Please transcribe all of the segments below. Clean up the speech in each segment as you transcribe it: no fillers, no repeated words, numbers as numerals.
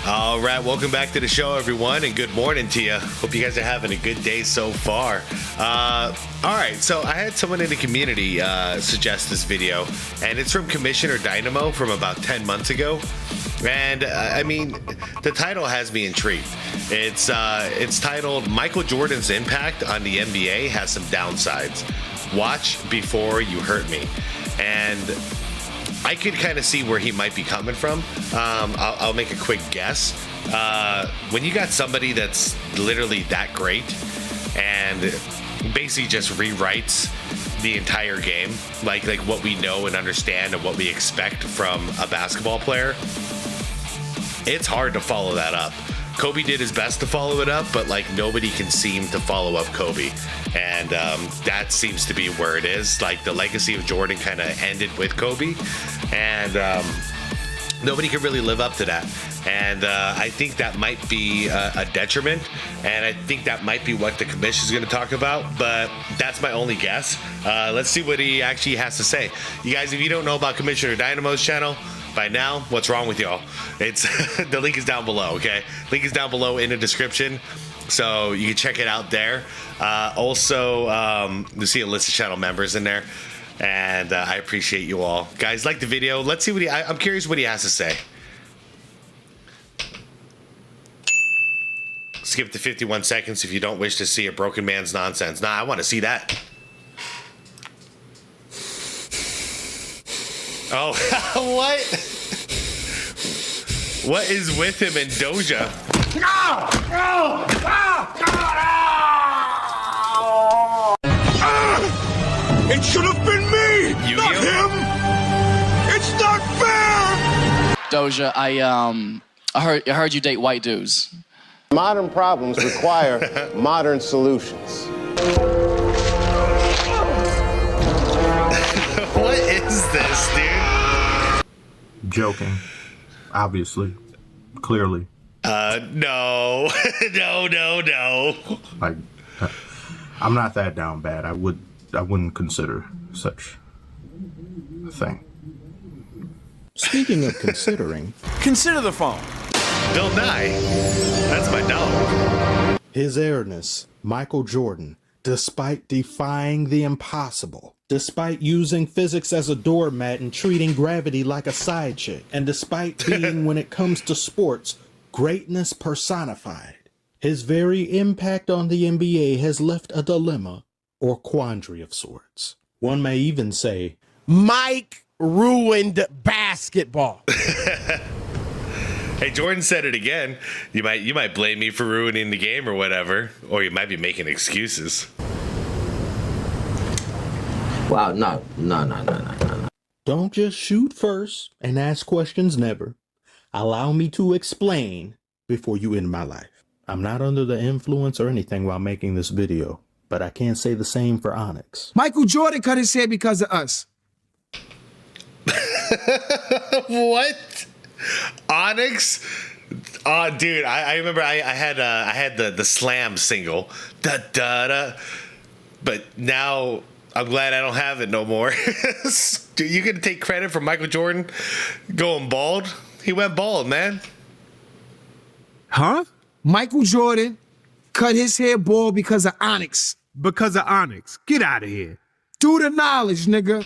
All right, welcome back to the show, everyone, and good morning to you. Hope you guys are having a good day so far. All right, so I had someone in the community suggest this video, and it's from Commissioner Dynamo from about 10 months ago. And I mean, the title has me intrigued. It's titled "Michael Jordan's Impact on the NBA Has Some Downsides. Watch before you hurt me." And I could kind of see where he might be coming from. I'll make a quick guess. When you got somebody that's literally that great and basically just rewrites the entire game, like what we know and understand and what we expect from a basketball player, it's hard to follow that up. Kobe did his best to follow it up, but like nobody can seem to follow up Kobe. And that seems to be where it is. Like the legacy of Jordan kind of ended with Kobe, and nobody can really live up to that. And I think that might be a detriment, and I think that might be what the commission is going to talk about, but that's my only guess. Let's see what he actually has to say. You guys, if you don't know about Commissioner Dynamo's channel by now, what's wrong with y'all? It's the link is down below, okay? Link is down below in the description, so you can check it out there. Also, you'll see a list of channel members in there, and I appreciate you all. Guys, like the video. Let's see what I'm curious what he has to say. Skip to 51 seconds if you don't wish to see a broken man's nonsense. Nah, I want to see that. Oh, what? What is with him and Doja? No! No! It should have been me, not him. It's not fair. Doja, I heard you date white dudes. Modern problems require modern solutions. What is this, dude? Joking. Obviously. Clearly. No. No. I'm not that down bad. I wouldn't consider such a thing. Speaking of considering, consider the phone. Bill Nye. That's my dog. His Airness, Michael Jordan, despite defying the impossible, despite using physics as a doormat and treating gravity like a side chick, and despite being, when it comes to sports, greatness personified, his very impact on the NBA has left a dilemma or quandary of sorts. One may even say, Mike ruined basketball. Hey, Jordan said it again. You might blame me for ruining the game or whatever, or you might be making excuses. Wow, no. don't just shoot first and ask questions never. Allow me to explain before you end my life. I'm not under the influence or anything while making this video, but I can't say the same for Onyx. Michael Jordan cut his hair because of us. What? Onyx? Dude, I remember I had the Slam single, da da da, but now I'm glad I don't have it no more. Dude, you gonna take credit for Michael Jordan going bald? He went bald, man. Huh? Michael Jordan cut his hair bald because of Onyx. Because of Onyx. Get out of here. Do the knowledge, nigga.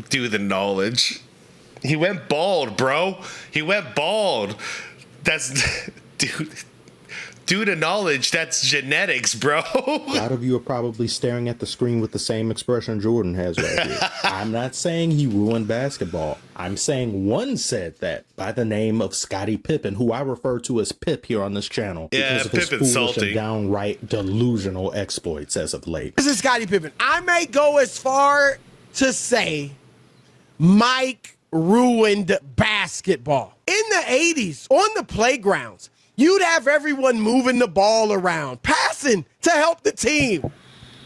Do the knowledge. He went bald, bro. He went bald. That's, dude. Do the knowledge. That's genetics, bro. A lot of you are probably staring at the screen with the same expression Jordan has right here. I'm not saying he ruined basketball. I'm saying one said that by the name of Scottie Pippen, who I refer to as Pip here on this channel because of his Pippin's foolish salty. and downright delusional exploits as of late. This is Scottie Pippen. I may go as far to say Mike ruined basketball. In the 80s, on the playgrounds, you'd have everyone moving the ball around, passing to help the team.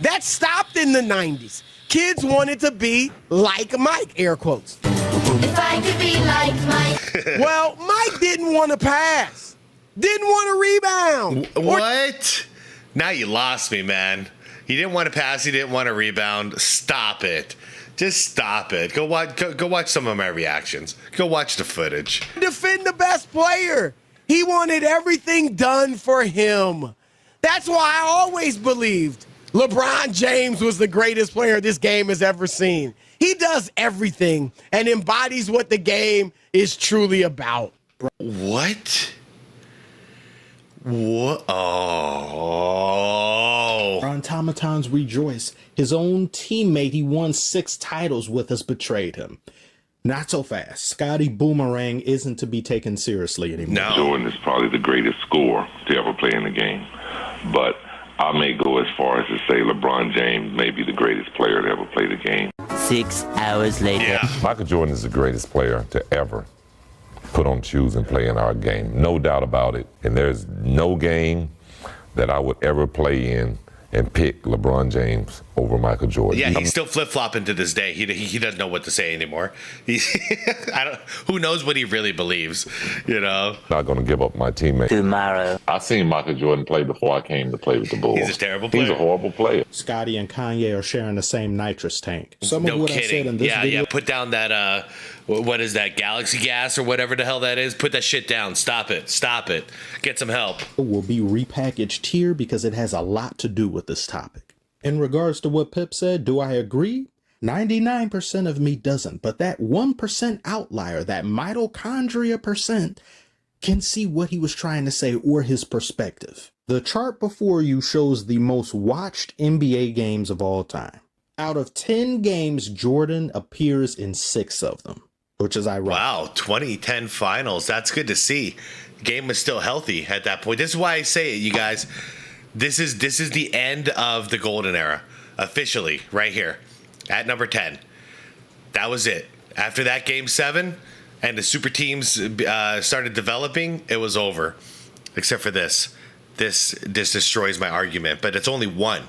That stopped in the 90s. Kids wanted to be like Mike, air quotes. If I could be like Mike. Well, Mike didn't want to pass. Didn't want to rebound. What? Now you lost me, man. He didn't want to pass. He didn't want to rebound. Stop it. Just stop it. Go watch some of my reactions. Go watch the footage. Defend the best player. He wanted everything done for him. That's why I always believed LeBron James was the greatest player this game has ever seen. He does everything and embodies what the game is truly about. What? What? Oh. Automatons rejoice. His own teammate he won 6 titles with has betrayed him. Not so fast. Scottie Boomerang isn't to be taken seriously anymore. No. Jordan is probably the greatest scorer to ever play in the game. But I may go as far as to say LeBron James may be the greatest player to ever play the game. 6 hours later. Yeah. Michael Jordan is the greatest player to ever put on shoes and play in our game. No doubt about it. And there's no game that I would ever play in and pick LeBron James over Michael Jordan. Yeah, he's still flip-flopping to this day. He doesn't know what to say anymore. Who knows what he really believes, you know? Not going to give up my teammate. Tomorrow. I seen Michael Jordan play before I came to play with the Bulls. He's a terrible player. He's a horrible player. Scottie and Kanye are sharing the same nitrous tank. Some of No what kidding. I said in this video. Yeah. Put down that, what is that, Galaxy gas or whatever the hell that is? Put that shit down. Stop it. Get some help. Will be repackaged here because it has a lot to do with this topic. In regards to what Pip said, do I agree? 99% of me doesn't, but that 1% outlier, that mitochondria percent, can see what he was trying to say or his perspective. The chart before you shows the most watched NBA games of all time. Out of 10 games, Jordan appears in 6 of them, which is ironic. Wow, 2010 finals. That's good to see. The game was still healthy at that point. This is why I say it, you guys. This is the end of the golden era, officially, right here, at number 10. That was it. After that game 7, and the super teams started developing, it was over. Except for this. This destroys my argument, but it's only one.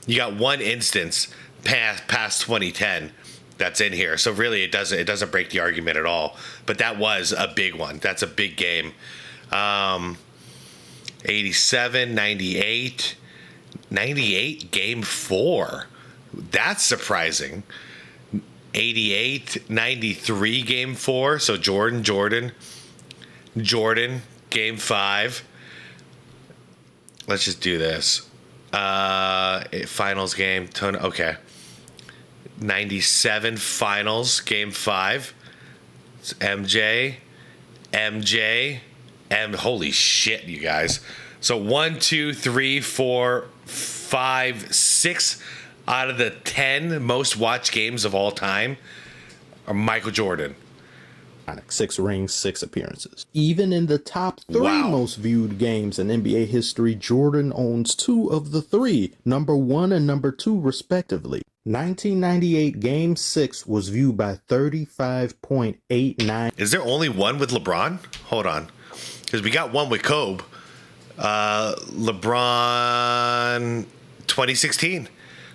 You got one instance past 2010 that's in here, so really it doesn't break the argument at all. But that was a big one. That's a big game. 87, 98, game 4. That's surprising. 88, 93, game 4. So Jordan, game 5. Let's just do this. Finals game. Okay. 97 finals, game 5. It's MJ. Holy shit, you guys. So 1, 2, 3, 4, 5, 6 out of the 10 most watched games of all time are Michael Jordan. 6 rings, 6 appearances. Even in the top 3 most viewed games in NBA history, Jordan owns 2 of the 3, number 1 and number 2 respectively. 1998 Game 6 was viewed by 35.89. Is there only one with LeBron? Hold on. Because we got one with Kobe. LeBron 2016.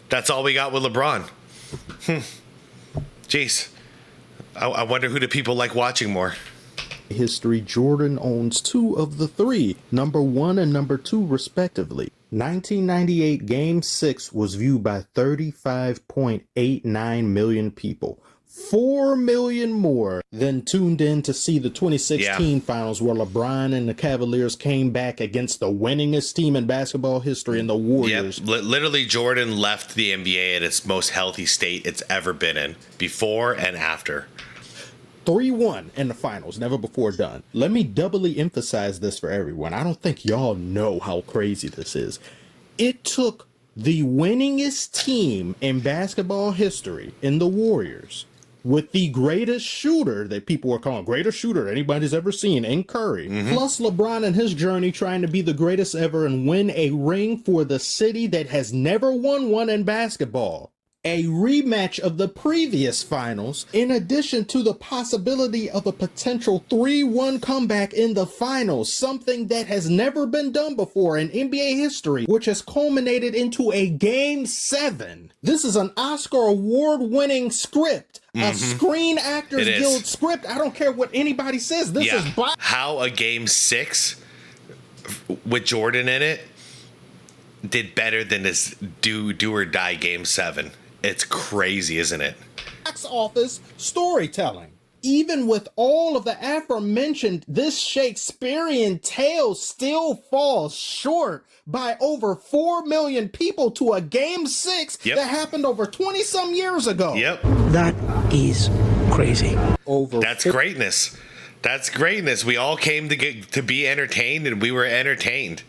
That's all we got with LeBron. Jeez. I wonder who the people like watching more. History, Jordan owns 2 of the 3, number 1 and number 2 respectively. 1998 Game 6 was viewed by 35.89 million people. 4 million more than tuned in to see the 2016 finals where LeBron and the Cavaliers came back against the winningest team in basketball history in the Warriors. Yep. Literally, Jordan left the NBA at its most healthy state it's ever been in, before and after. 3-1 in the finals, never before done. Let me doubly emphasize this for everyone. I don't think y'all know how crazy this is. It took the winningest team in basketball history in the Warriors, with the greatest shooter that people are calling greatest shooter anybody's ever seen in Curry, plus LeBron and his journey trying to be the greatest ever and win a ring for the city that has never won one in basketball. A rematch of the previous finals, in addition to the possibility of a potential 3-1 comeback in the finals, something that has never been done before in NBA history, which has culminated into a Game 7. This is an Oscar award-winning script, a Screen Actors Guild script. I don't care what anybody says. This is how a Game 6 with Jordan in it did better than this do or die Game 7. It's crazy, isn't it? Box office storytelling. Even with all of the aforementioned, this Shakespearean tale still falls short by over 4 million people to a Game 6 that happened over 20-some years ago. Yep. That is crazy. That's greatness. That's greatness. We all came to be entertained, and we were entertained.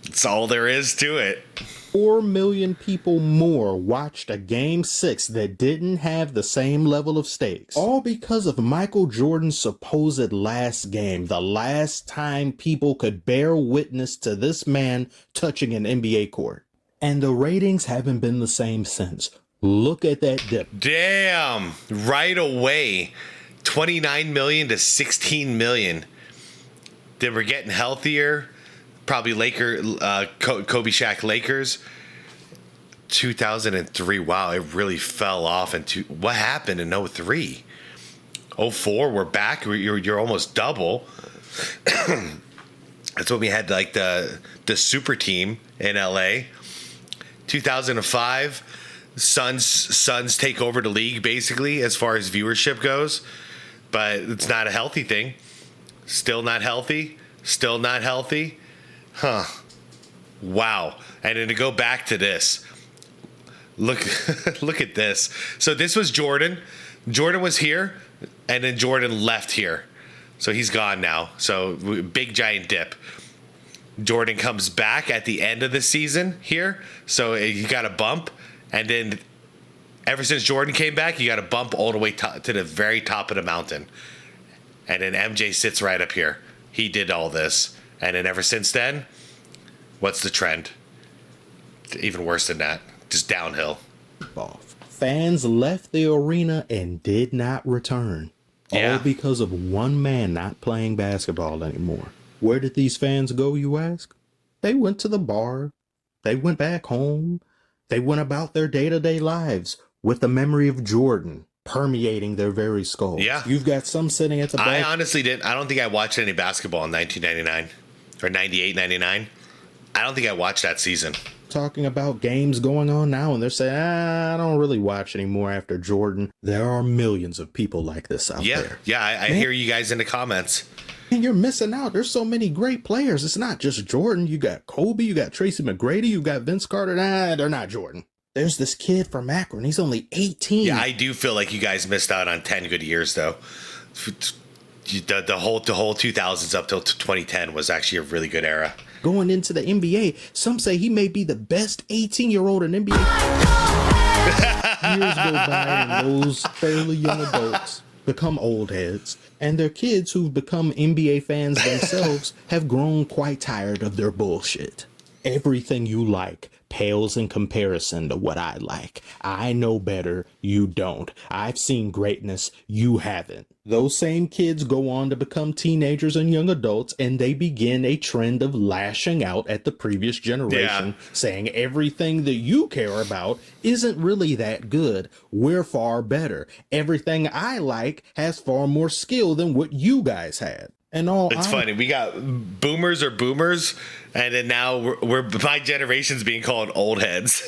That's all there is to it. 4 million people more watched a Game 6 that didn't have the same level of stakes. All because of Michael Jordan's supposed last game, the last time people could bear witness to this man touching an NBA court. And the ratings haven't been the same since. Look at that dip. Damn. Right away. 29 million to 16 million. Then we're getting healthier. Probably Kobe Shaq Lakers. 2003. Wow, it really fell off. What happened in 03? 04, we're back. You're almost double. That's when we had like the super team in LA. 2005, Suns take over the league basically as far as viewership goes, but it's not a healthy thing. Still not healthy. Still not healthy. Huh. Wow. And then to go back to this, look at this. So this was Jordan. Jordan was here, and then Jordan left here. So he's gone now. So big giant dip. Jordan comes back at the end of the season here. So you got a bump. And then ever since Jordan came back, you got a bump all the way to the very top of the mountain. And then MJ sits right up here. He did all this. And then ever since then, what's the trend? Even worse than that. Just downhill. Fans left the arena and did not return. All because of one man not playing basketball anymore. Where did these fans go, you ask? They went to the bar. They went back home. They went about their day-to-day lives with the memory of Jordan permeating their very skulls. Yeah. You've got some sitting at the back. I honestly didn't. I don't think I watched any basketball in 1999 or 98, 99. I don't think I watched that season. Talking about games going on now, and they're saying, I don't really watch anymore after Jordan. There are millions of people like this out there. Yeah, I hear you guys in the comments. And you're missing out. There's so many great players. It's not just Jordan. You got Kobe, you got Tracy McGrady, you got Vince Carter. Nah, they're not Jordan. There's this kid from Akron. He's only 18. Yeah, I do feel like you guys missed out on 10 good years, though. The whole 2000s up till 2010 was actually a really good era. Going into the NBA, some say he may be the best 18-year-old in NBA. Years go by and those fairly young adults become old heads, and their kids who've become NBA fans themselves have grown quite tired of their bullshit. Everything you like pales in comparison to what I like. I know better, you don't. I've seen greatness, you haven't. Those same kids go on to become teenagers and young adults, and they begin a trend of lashing out at the previous generation, saying everything that you care about isn't really that good. We're far better. Everything I like has far more skill than what you guys had. And all it's funny. We got boomers or boomers, and then now we're my generation's being called old heads.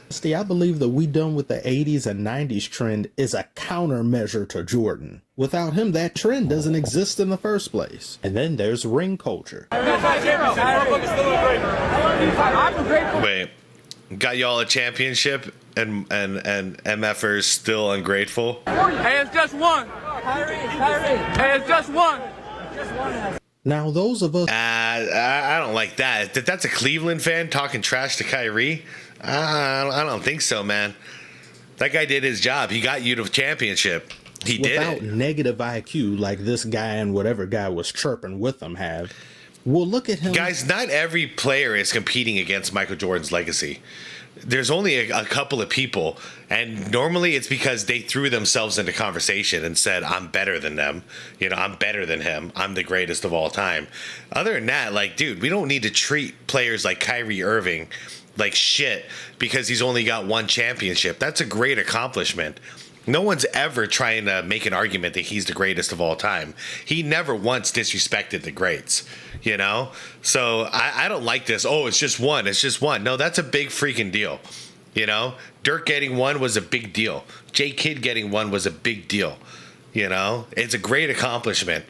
See, I believe that we done with the 80s and 90s trend is a countermeasure to Jordan. Without him, that trend doesn't exist in the first place. And then there's ring culture. Wait, got y'all a championship, and MFers still ungrateful? Hey, it's just one. Hey, it's just one. Now, those of us... I don't like that. That's a Cleveland fan talking trash to Kyrie? I don't think so, man. That guy did his job. He got you to the championship. He did it. Without negative IQ like this guy and whatever guy was chirping with him have. Well, look at him. Guys, not every player is competing against Michael Jordan's legacy. There's only a couple of people, and normally it's because they threw themselves into conversation and said, I'm better than them. You know, I'm better than him. I'm the greatest of all time. Other than that, like, dude, we don't need to treat players like Kyrie Irving like shit because he's only got one championship. That's a great accomplishment. No one's ever trying to make an argument that he's the greatest of all time. He never once disrespected the greats, you know? So I don't like this. Oh, it's just one. It's just one. No, that's a big freaking deal. You know? Dirk getting one was a big deal. J. Kidd getting one was a big deal. You know, it's a great accomplishment.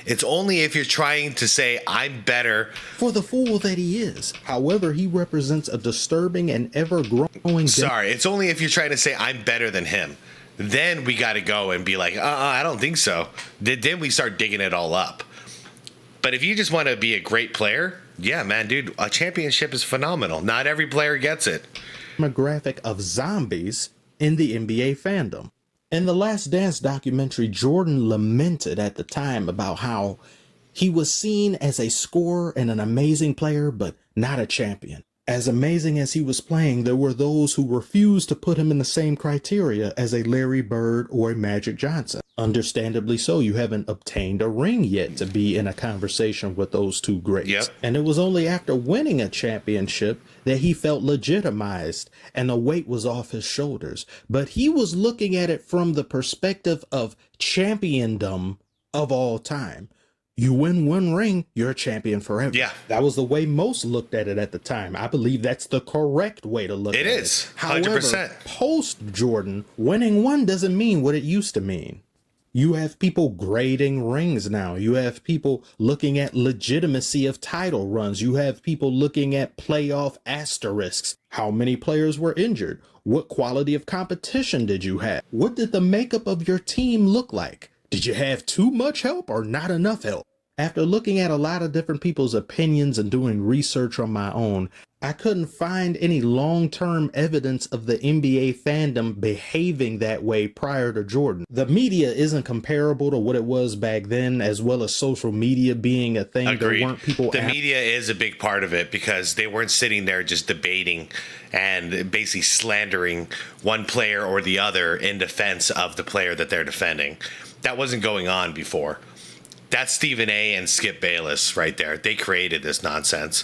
It's only if you're trying to say, I'm better. For the fool that he is. However, he represents a disturbing and ever-growing... Sorry, it's only if you're trying to say, I'm better than him. Then we got to go and be like, I don't think so. Then we start digging it all up. But if you just want to be a great player, yeah, man, dude, a championship is phenomenal. Not every player gets it. Demographic of zombies in the NBA fandom. In the Last Dance documentary, Jordan lamented at the time about how he was seen as a scorer and an amazing player, but not a champion. As amazing as he was playing, there were those who refused to put him in the same criteria as a Larry Bird or a Magic Johnson. Understandably so, you haven't obtained a ring yet to be in a conversation with those two greats. Yep. And it was only after winning a championship that he felt legitimized and the weight was off his shoulders. But he was looking at it from the perspective of championdom of all time. You win one ring, you're a champion forever. Yeah. That was the way most looked at it at the time. I believe that's the correct way to look at it. It is, 100%. However, post-Jordan, winning one doesn't mean what it used to mean. You have people grading rings now. You have people looking at legitimacy of title runs. You have people looking at playoff asterisks. How many players were injured? What quality of competition did you have? What did the makeup of your team look like? Did you have too much help or not enough help? After looking at a lot of different people's opinions and doing research on my own, I couldn't find any long-term evidence of the NBA fandom behaving that way prior to Jordan. The media isn't comparable to what it was back then, as well as social media being a thing. Agreed. There weren't people. The media is a big part of it because they weren't sitting there just debating and basically slandering one player or the other in defense of the player that they're defending. That wasn't going on before. That's Stephen A. and Skip Bayless right there. They created this nonsense.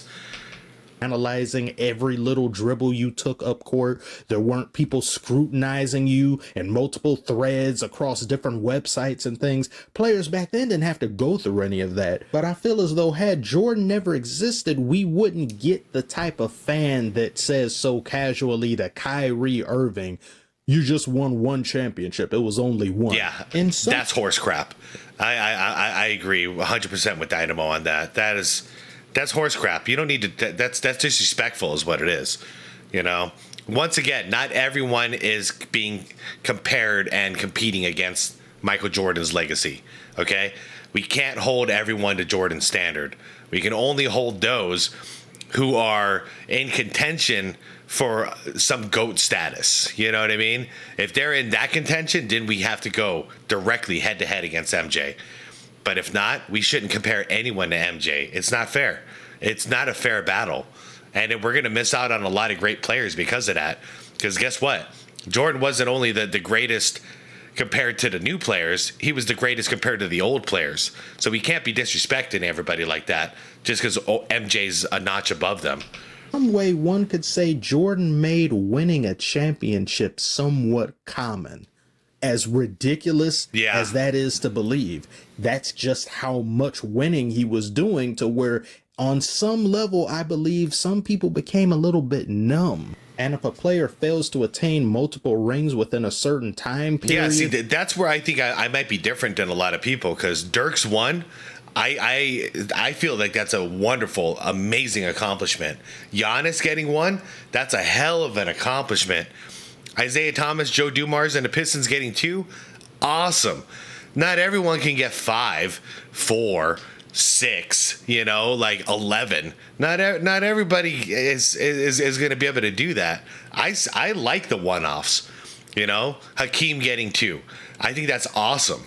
Analyzing every little dribble you took up court. There weren't people scrutinizing you in multiple threads across different websites and things. Players back then didn't have to go through any of that. But I feel as though had Jordan never existed, we wouldn't get the type of fan that says so casually to Kyrie Irving, you just won one championship. It was only one. Yeah, that's horse crap. I agree 100% with Dynamo on that. That's horse crap. You don't need to. That's disrespectful, is what it is. You know. Once again, not everyone is being compared and competing against Michael Jordan's legacy. Okay, we can't hold everyone to Jordan's standard. We can only hold those who are in contention for some GOAT status. You know what I mean? If they're in that contention, then we have to go directly head to head against MJ. But if not, we shouldn't compare anyone to MJ. It's not fair. It's not a fair battle. And we're going to miss out on a lot of great players because of that. Because guess what? Jordan wasn't only the greatest compared to the new players, he was the greatest compared to the old players. So we can't be disrespecting everybody like that just because MJ's a notch above them. Some way one could say Jordan made winning a championship somewhat common. As ridiculous as that is to believe, that's just how much winning he was doing, to where on some level, I believe some people became a little bit numb. And if a player fails to attain multiple rings within a certain time period... Yeah, see, that's where I think I might be different than a lot of people, because Dirk's won. I feel like that's a wonderful, amazing accomplishment. Giannis getting one, that's a hell of an accomplishment. Isaiah Thomas, Joe Dumars, and the Pistons getting two, awesome. Not everyone can get 5, 4, 6, you know, like 11. Not everybody is going to be able to do that. I like the one-offs, you know. Hakeem getting 2, I think that's awesome.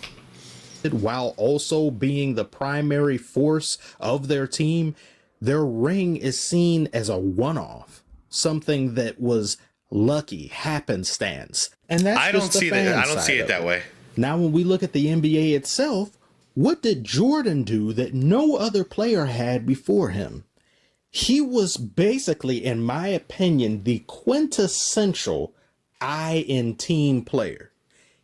While also being the primary force of their team, their ring is seen as a one-off, something that was lucky, happenstance. And that's I don't see it that way. Now, when we look at the NBA itself, what did Jordan do that no other player had before him? He was basically, in my opinion, the quintessential I-in-team player.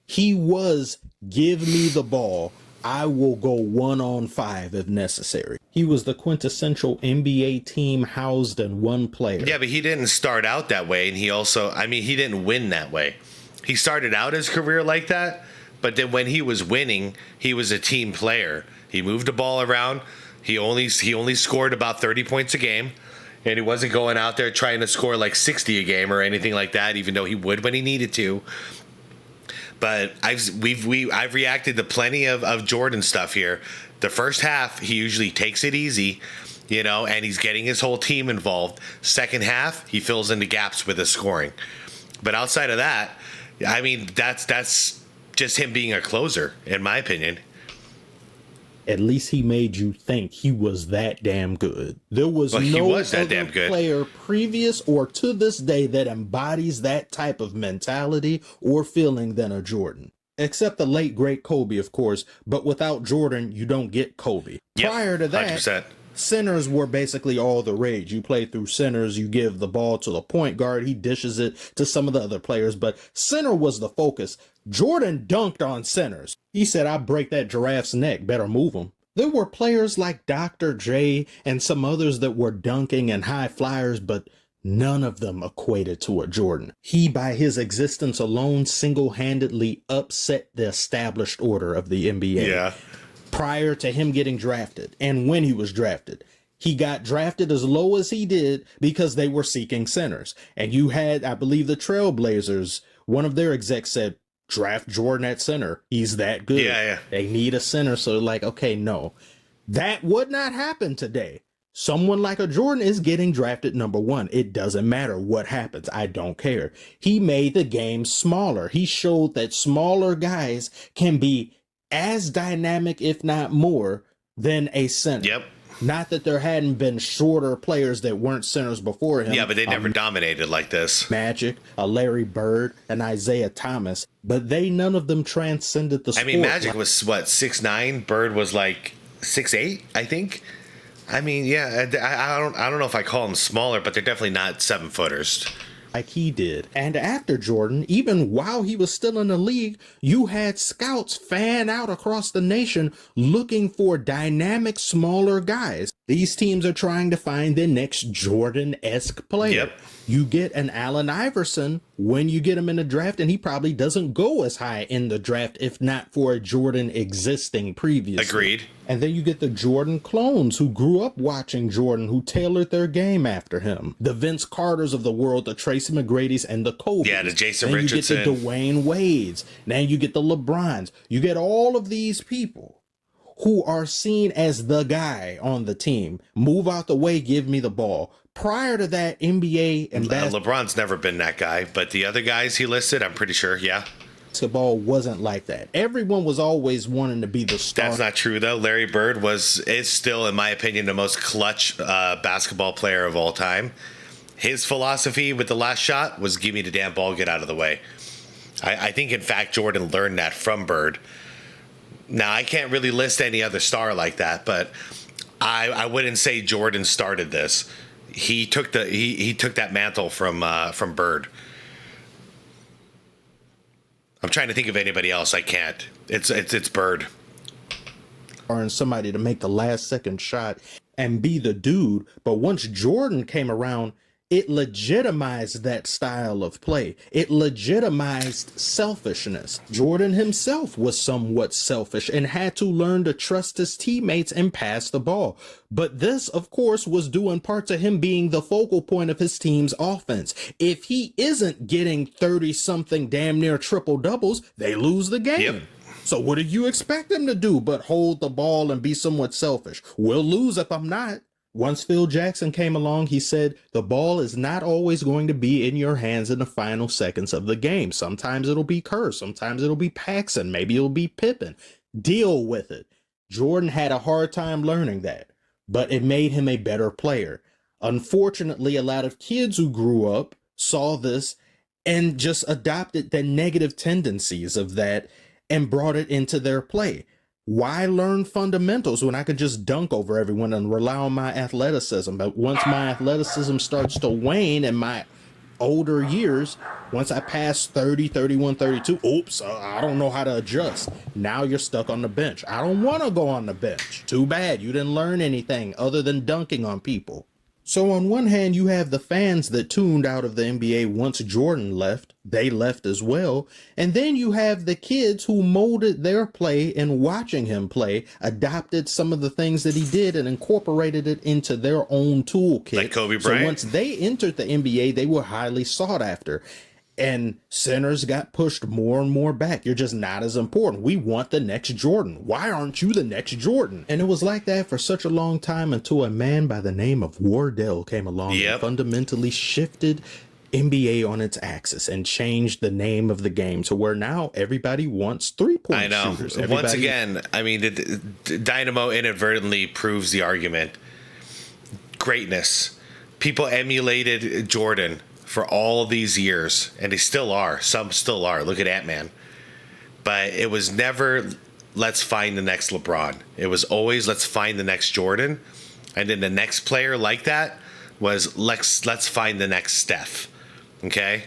He was, give me the ball, I will go 1-on-5 if necessary. He was the quintessential NBA team housed in one player. Yeah, but he didn't start out that way, and he didn't win that way. He started out his career like that, But then when he was winning, he was a team player. He moved the ball around. He only scored about 30 points a game. And he wasn't going out there trying to score like 60 a game or anything like that, even though he would when he needed to. But I've reacted to plenty of Jordan stuff here. The first half, he usually takes it easy, and he's getting his whole team involved. Second half, he fills in the gaps with his scoring. But outside of that, I mean, that's just him being a closer, in my opinion. At least he made you think he was that damn good. There was no other player previous or to this day that embodies that type of mentality or feeling than a Jordan. Except the late, great Kobe, of course. But without Jordan, you don't get Kobe. Yep, Prior to that, 100%. Centers were basically all the rage. You play through centers, you give the ball to the point guard, he dishes it to some of the other players, but center was the focus. Jordan dunked on centers. He said, "I break that giraffe's neck, better move him." There were players like Dr. J and some others that were dunking and high flyers, but none of them equated to a Jordan. He, by his existence alone, single-handedly upset the established order of the NBA. Yeah. Prior to him getting drafted and when he was drafted. He got drafted as low as he did because they were seeking centers. And you had, I believe, the Trailblazers, one of their execs said, draft Jordan at center. He's that good. Yeah. They need a center. So like, okay, no. That would not happen today. Someone like a Jordan is getting drafted number one. It doesn't matter what happens. I don't care. He made the game smaller. He showed that smaller guys can be as dynamic, if not more, than a center. Yep. Not that there hadn't been shorter players that weren't centers before him. Yeah, but they never dominated like this. Magic, a Larry Bird, an Isaiah Thomas, but none of them transcended the sport. I mean, Magic was what, 6'9"? Bird was like 6'8", I think. I mean, yeah, I don't know if I call them smaller, but they're definitely not 7-footers. Like he did. And after Jordan, even while he was still in the league, you had scouts fan out across the nation looking for dynamic, smaller guys. These teams are trying to find the next Jordan-esque player. Yep. You get an Allen Iverson when you get him in the draft, and he probably doesn't go as high in the draft if not for a Jordan existing previously. Agreed. And then you get the Jordan clones who grew up watching Jordan, who tailored their game after him. The Vince Carters of the world, the Tracy McGrady's, and the Kobe's. Yeah, the Jason then Richardson. You get the Dwayne Wades. Now you get the LeBrons. You get all of these people who are seen as the guy on the team. Move out the way, give me the ball. Prior to that, NBA and LeBron's never been that guy, but the other guys he listed, I'm pretty sure, yeah. Basketball wasn't like that. Everyone was always wanting to be the star. That's not true, though. Larry Bird is still, in my opinion, the most clutch basketball player of all time. His philosophy with the last shot was give me the damn ball, get out of the way. I think, in fact, Jordan learned that from Bird. Now, I can't really list any other star like that, but I wouldn't say Jordan started this. He took that mantle from Bird. I'm trying to think of anybody else. I can't. It's Bird. Or somebody to make the last second shot and be the dude. But once Jordan came around, it legitimized that style of play. It legitimized selfishness. Jordan himself was somewhat selfish and had to learn to trust his teammates and pass the ball. But this, of course, was due in part to him being the focal point of his team's offense. If he isn't getting 30-something damn near triple doubles, they lose the game. Yep. So what do you expect him to do but hold the ball and be somewhat selfish? We'll lose if I'm not. Once Phil Jackson came along, he said, the ball is not always going to be in your hands in the final seconds of the game. Sometimes it'll be Kerr. Sometimes it'll be Paxson. Maybe it'll be Pippen. Deal with it. Jordan had a hard time learning that, but it made him a better player. Unfortunately, a lot of kids who grew up saw this and just adopted the negative tendencies of that and brought it into their play. Why learn fundamentals when I could just dunk over everyone and rely on my athleticism? But once my athleticism starts to wane in my older years, once I pass 30, 31, 32, oops, I don't know how to adjust. Now you're stuck on the bench. I don't want to go on the bench. Too bad. You didn't learn anything other than dunking on people. So on one hand, you have the fans that tuned out of the NBA once Jordan left. They left as well. And then you have the kids who molded their play and watching him play, adopted some of the things that he did and incorporated it into their own toolkit. Like Kobe Bryant. So once they entered the NBA, they were highly sought after. And centers got pushed more and more back. You're just not as important. We want the next Jordan. Why aren't you the next Jordan? And it was like that for such a long time until a man by the name of Wardell came along and fundamentally shifted NBA on its axis and changed the name of the game to where now everybody wants three-point shooters. Once again, I mean, the Dynamo inadvertently proves the argument. Greatness. People emulated Jordan for all these years, and they still are. Some still are. Look at Ant-Man. But it was never, let's find the next LeBron. It was always, let's find the next Jordan. And then the next player like that was, let's find the next Steph. Okay?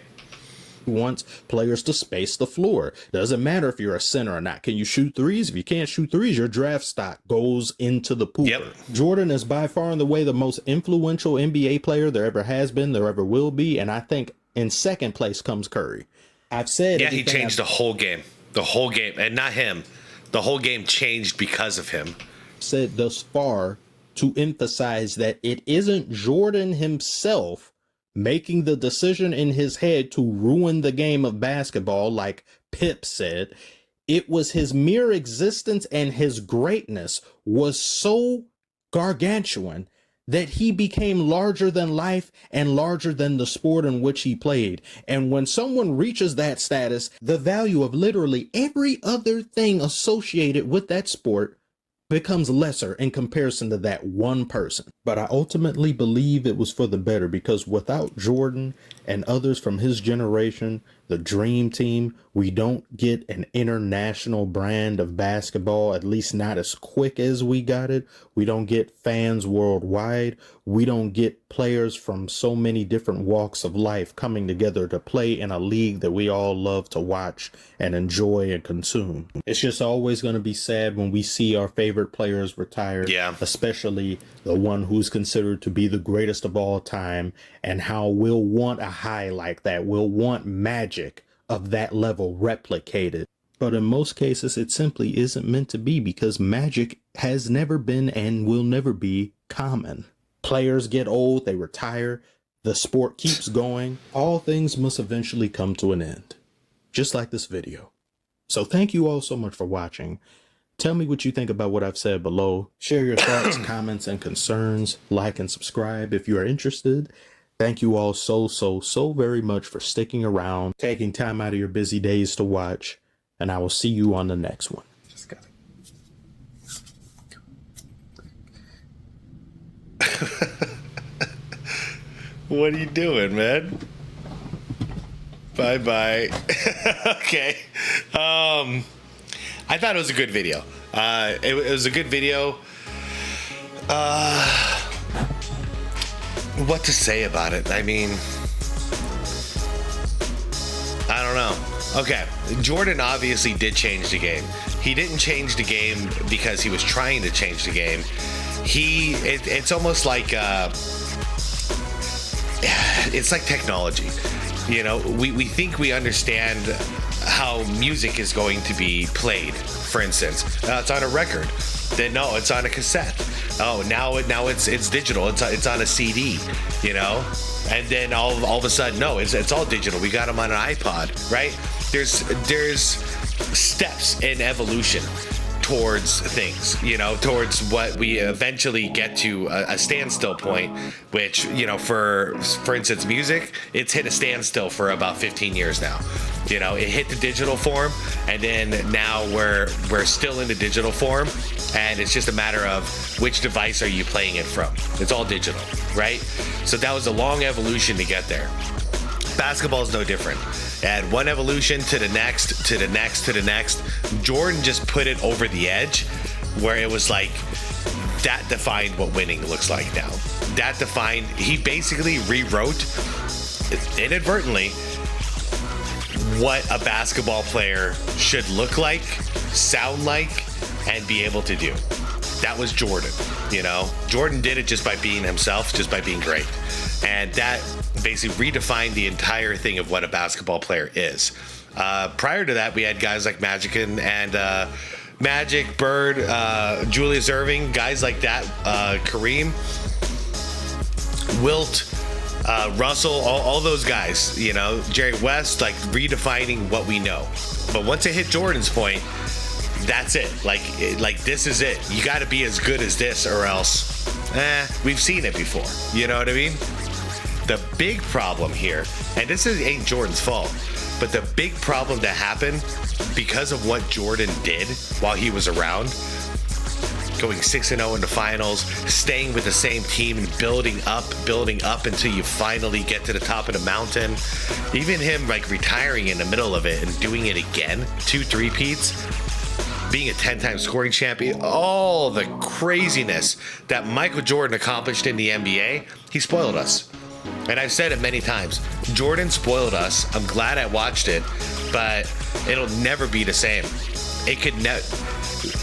Wants players to space the floor. Doesn't matter if you're a center or not. Can you shoot threes? If you can't shoot threes, your draft stock goes into the pooper. Jordan is by far and away the most influential NBA player there ever has been, there ever will be, and I think in second place comes Curry. I've said he changed the whole game. The whole game, and not him. The whole game changed because of him. Said thus far to emphasize that it isn't Jordan himself making the decision in his head to ruin the game of basketball, like Pip said. It was his mere existence, and his greatness was so gargantuan that he became larger than life and larger than the sport in which he played. And when someone reaches that status, the value of literally every other thing associated with that sport becomes lesser in comparison to that one person. But I ultimately believe it was for the better, because without Jordan and others from his generation, the Dream Team, we don't get an international brand of basketball, at least not as quick as we got it. We don't get fans worldwide. We don't get players from so many different walks of life coming together to play in a league that we all love to watch and enjoy and consume. It's just always going to be sad when we see our favorite players retire, especially the one who's considered to be the greatest of all time, and how we'll want a high like that. We'll want magic of that level replicated. But in most cases, it simply isn't meant to be, because magic has never been and will never be common. Players get old, they retire, the sport keeps going. All things must eventually come to an end, just like this video. So thank you all so much for watching. Tell me what you think about what I've said below. Share your thoughts, comments, and concerns. Like and subscribe if you are interested. Thank you all so very much for sticking around, taking time out of your busy days to watch, and I will see you on the next one. Just got What are you doing, man? Bye-bye. Okay. I thought it was a good video. It was a good video. What to say about it? I mean, I don't know. Okay, Jordan obviously did change the game. He didn't change the game because he was trying to change the game. It's almost like it's like technology. You know, we think we understand how music is going to be played. For instance, it's on a record. Then no, it's on a cassette. Oh, now it's digital. It's on a CD. You know, and then all of a sudden, no, it's all digital. We got them on an iPod, right? There's steps in evolution towards things, you know, towards what we eventually get to a standstill point, which, you know, for instance, music, it's hit a standstill for about 15 years now. You know, it hit the digital form, and then now we're still in the digital form, and it's just a matter of which device are you playing it from. It's all digital, right? So that was a long evolution to get there. Basketball is no different. Add one evolution to the next, to the next, to the next. Jordan just put it over the edge where it was like, that defined what winning looks like now. That defined, he basically rewrote, inadvertently, what a basketball player should look like, sound like, and be able to do. That was Jordan. You know, Jordan did it just by being himself, just by being great. And that basically redefined the entire thing of what a basketball player is. Prior to that, we had guys like Magic and Magic, Bird, Julius Erving, guys like that, Kareem, Wilt, Russell, all those guys, you know, Jerry West, like redefining what we know. But once it hit Jordan's point, that's it. Like this is it. You got to be as good as this, or else, we've seen it before. You know what I mean? The big problem here, and this ain't Jordan's fault, but the big problem that happened because of what Jordan did while he was around, going 6-0 in the finals, staying with the same team and building up until you finally get to the top of the mountain. Even him like retiring in the middle of it and doing it again, 2 3-peats, being a 10-time scoring champion, all the craziness that Michael Jordan accomplished in the NBA, he spoiled us. And I've said it many times, Jordan spoiled us. I'm glad I watched it, but it'll never be the same. It could never.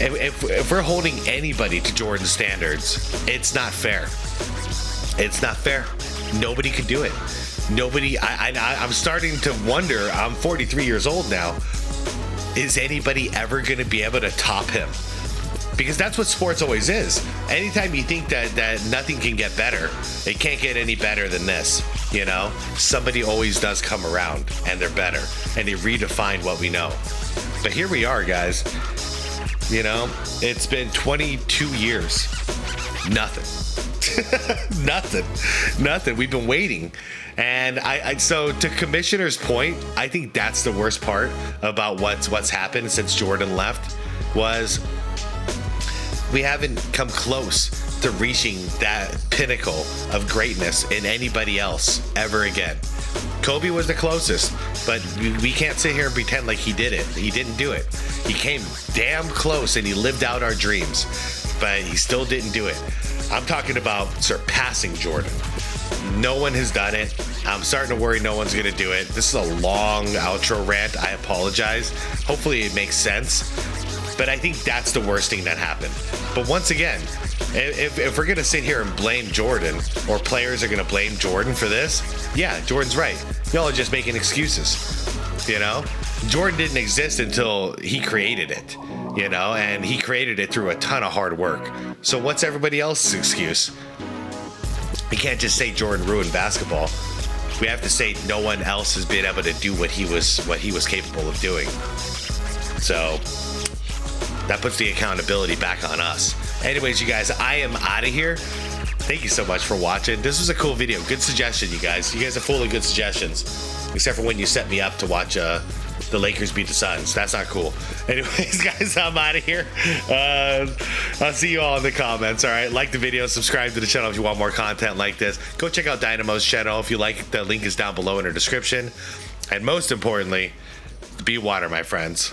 If we're holding anybody to Jordan's standards, it's not fair. It's not fair. Nobody could do it. Nobody. I'm starting to wonder. I'm 43 years old now. Is anybody ever going to be able to top him? Because that's what sports always is. Anytime you think that nothing can get better, it can't get any better than this. You know, somebody always does come around and they're better and they redefine what we know. But here we are, guys. You know, it's been 22 years. Nothing. Nothing. We've been waiting. And so to Commissioner's point, I think that's the worst part about what's happened since Jordan left was we haven't come close to reaching that pinnacle of greatness in anybody else ever again. Kobe was the closest, but we can't sit here and pretend like he did it. He didn't do it. He came damn close and he lived out our dreams, but he still didn't do it. I'm talking about surpassing Jordan. No one has done it. I'm starting to worry no one's going to do it. This is a long outro rant. I apologize. Hopefully it makes sense. But I think that's the worst thing that happened. But once again, if we're going to sit here and blame Jordan, or players are going to blame Jordan for this, yeah, Jordan's right. Y'all are just making excuses. You know? Jordan didn't exist until he created it. You know? And he created it through a ton of hard work. So what's everybody else's excuse? You can't just say Jordan ruined basketball. We have to say no one else has been able to do what he was capable of doing. So that puts the accountability back on us. Anyways, you guys, I am out of here. Thank you so much for watching. This was a cool video. Good suggestion, you guys. You guys are full of good suggestions. Except for when you set me up to watch the Lakers beat the Suns. That's not cool. Anyways, guys, I'm out of here. I'll see you all in the comments, all right? Like the video, subscribe to the channel if you want more content like this. Go check out Dynamo's channel if you like. The link is down below in the description. And most importantly, be water, my friends.